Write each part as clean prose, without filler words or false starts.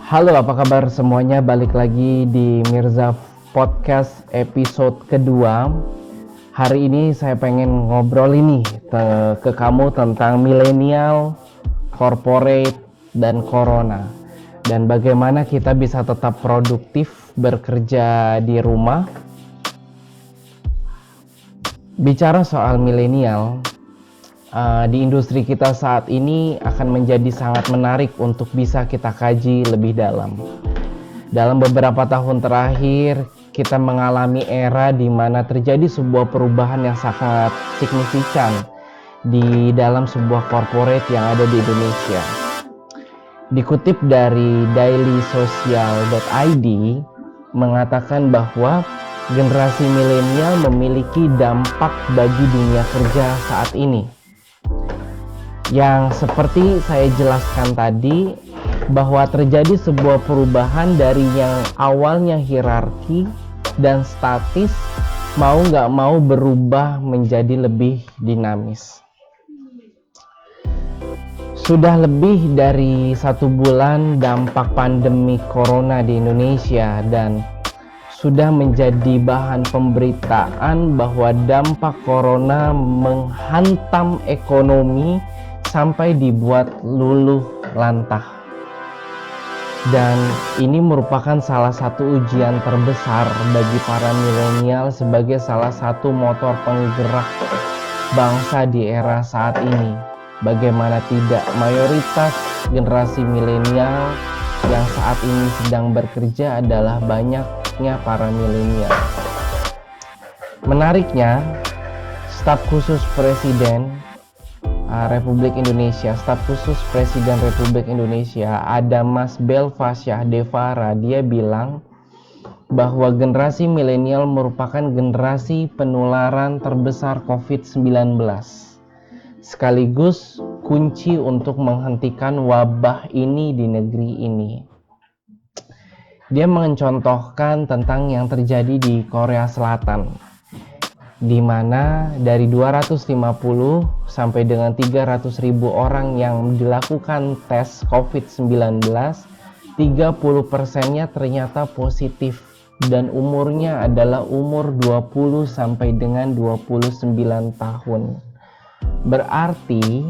Halo, apa kabar semuanya? Balik lagi di Mirza Podcast episode kedua. Hari ini saya pengen ngobrol ini ke kamu tentang milenial, corporate, dan corona. Dan bagaimana kita bisa tetap produktif bekerja di rumah. Bicara soal milenial, di industri kita saat ini akan menjadi sangat menarik untuk bisa kita kaji lebih dalam. Dalam beberapa tahun terakhir, kita mengalami era di mana terjadi sebuah perubahan yang sangat signifikan di dalam sebuah corporate yang ada di Indonesia. Dikutip dari dailysocial.id mengatakan bahwa generasi milenial memiliki dampak bagi dunia kerja saat ini. Yang seperti saya jelaskan tadi, bahwa terjadi sebuah perubahan dari yang awalnya hierarki dan statis mau nggak mau berubah menjadi lebih dinamis. Sudah lebih dari 1 bulan dampak pandemi corona di Indonesia dan sudah menjadi bahan pemberitaan bahwa dampak corona menghantam ekonomi sampai dibuat luluh lantah. Dan ini merupakan salah satu ujian terbesar bagi para milenial sebagai salah satu motor penggerak bangsa di era saat ini. Bagaimana tidak, mayoritas generasi milenial yang saat ini sedang bekerja adalah banyaknya para milenial. Menariknya, staf khusus Presiden Republik Indonesia, staf khusus Presiden Republik Indonesia, ada Mas Belva Syahdevara, dia bilang bahwa generasi milenial merupakan generasi penularan terbesar COVID-19, sekaligus kunci untuk menghentikan wabah ini di negeri ini. Dia mencontohkan tentang yang terjadi di Korea Selatan, di mana dari 250 sampai dengan 300.000 orang yang dilakukan tes COVID-19, 30%-nya ternyata positif dan umurnya adalah umur 20 sampai dengan 29 tahun. Berarti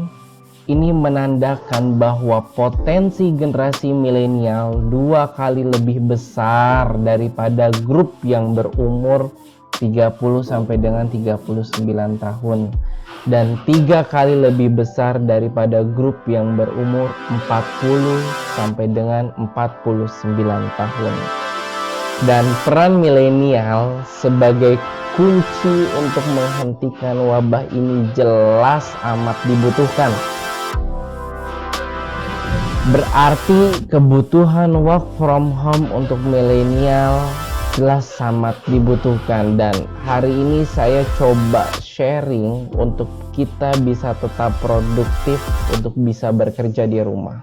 ini menandakan bahwa potensi generasi milenial 2 kali lebih besar daripada grup yang berumur 30 sampai dengan 39 tahun dan 3 kali lebih besar daripada grup yang berumur 40 sampai dengan 49 tahun. Dan peran milenial sebagai kunci untuk menghentikan wabah ini jelas amat dibutuhkan. Berarti kebutuhan work from home untuk milenial jelas sangat dibutuhkan, dan hari ini saya coba sharing untuk kita bisa tetap produktif untuk bisa bekerja di rumah.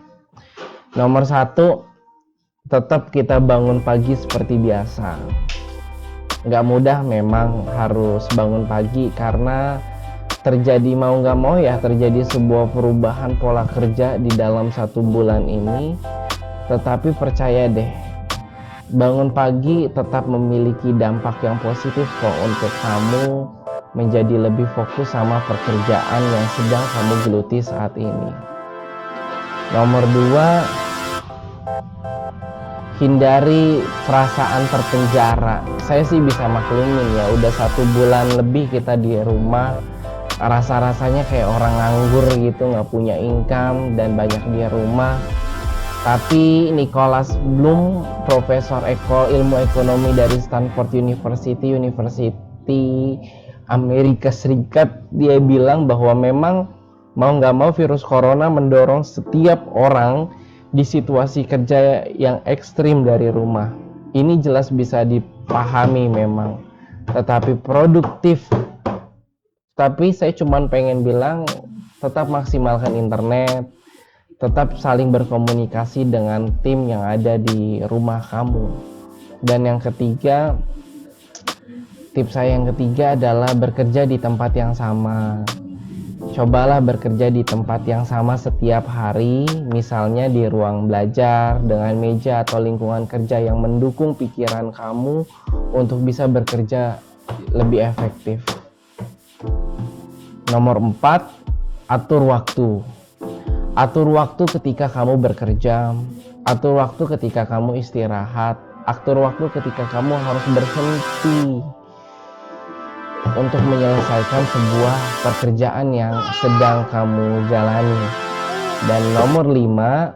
Nomor 1, tetap kita bangun pagi seperti biasa. Nggak mudah memang harus bangun pagi karena terjadi mau nggak mau ya terjadi sebuah perubahan pola kerja di dalam 1 bulan ini. Tetapi percaya deh, bangun pagi tetap memiliki dampak yang positif kok untuk kamu menjadi lebih fokus sama pekerjaan yang sedang kamu geluti saat ini. Nomor 2, hindari perasaan terpenjara. Saya sih bisa maklumin ya, udah 1 bulan lebih kita di rumah, rasa-rasanya kayak orang nganggur gitu, nggak punya income dan banyak di rumah. Tapi Nicholas Bloom, profesor ilmu ekonomi dari Stanford University Amerika Serikat, dia bilang bahwa memang mau nggak mau virus corona mendorong setiap orang di situasi kerja yang ekstrim dari rumah. Ini jelas bisa dipahami memang, tetapi produktif. Tapi saya cuma pengen bilang tetap maksimalkan internet, tetap saling berkomunikasi dengan tim yang ada di rumah kamu. Dan yang ketiga, tips saya yang ketiga adalah bekerja di tempat yang sama. Cobalah bekerja di tempat yang sama setiap hari, misalnya di ruang belajar dengan meja atau lingkungan kerja yang mendukung pikiran kamu untuk bisa bekerja lebih efektif. Nomor 4, atur waktu. Atur waktu ketika kamu bekerja, atur waktu ketika kamu istirahat, atur waktu ketika kamu harus berhenti untuk menyelesaikan sebuah pekerjaan yang sedang kamu jalani. Dan nomor 5,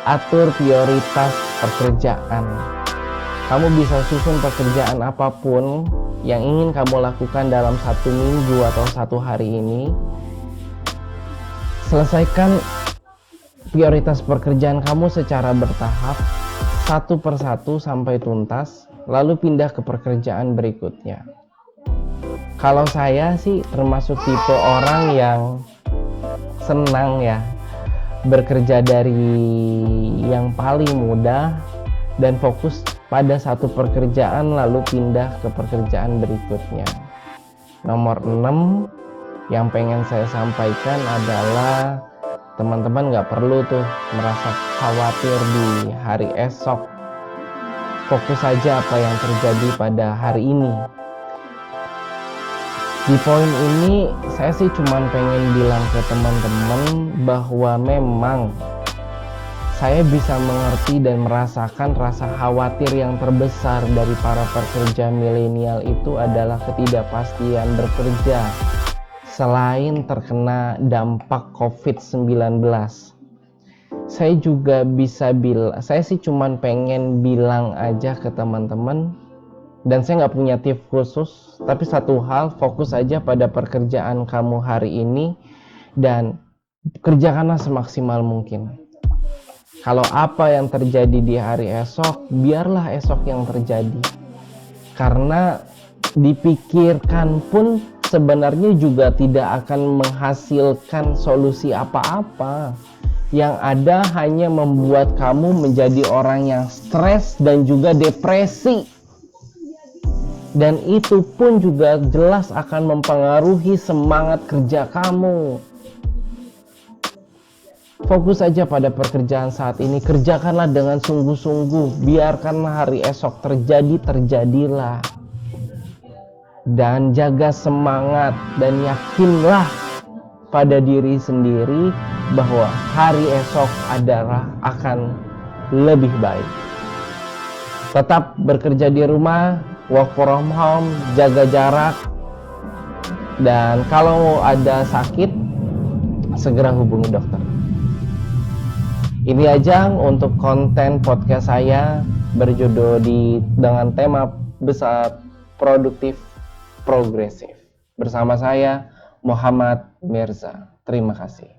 atur prioritas pekerjaan. Kamu bisa susun pekerjaan apapun yang ingin kamu lakukan dalam 1 minggu atau 1 hari ini. Selesaikan prioritas pekerjaan kamu secara bertahap, satu persatu sampai tuntas, lalu pindah ke pekerjaan berikutnya. Kalau saya sih termasuk tipe orang yang senang ya bekerja dari yang paling mudah dan fokus pada satu pekerjaan lalu pindah ke pekerjaan berikutnya. Nomor 6 yang pengen saya sampaikan adalah teman-teman gak perlu tuh merasa khawatir di hari esok. Fokus saja apa yang terjadi pada hari ini. Di poin ini saya sih cuman pengen bilang ke teman-teman bahwa memang saya bisa mengerti dan merasakan rasa khawatir yang terbesar dari para pekerja milenial itu adalah ketidakpastian bekerja selain terkena dampak COVID-19. Saya juga bisa bilang, saya sih cuman pengen bilang aja ke teman-teman, dan saya nggak punya tips khusus, tapi satu hal, fokus aja pada pekerjaan kamu hari ini dan kerjakanlah semaksimal mungkin. Kalau apa yang terjadi di hari esok, biarlah esok yang terjadi. Karena dipikirkan pun sebenarnya juga tidak akan menghasilkan solusi apa-apa. Yang ada hanya membuat kamu menjadi orang yang stres dan juga depresi. Dan itu pun juga jelas akan mempengaruhi semangat kerja kamu. Fokus aja pada pekerjaan saat ini, kerjakanlah dengan sungguh-sungguh, biarkanlah hari esok terjadilah. Dan jaga semangat dan yakinlah pada diri sendiri bahwa hari esok adalah akan lebih baik. Tetap bekerja di rumah, work from home, jaga jarak, dan kalau ada sakit segera hubungi dokter. Ini aja untuk konten podcast saya berjudul dengan tema besar produktif progresif. Bersama saya Muhammad Mirza. Terima kasih.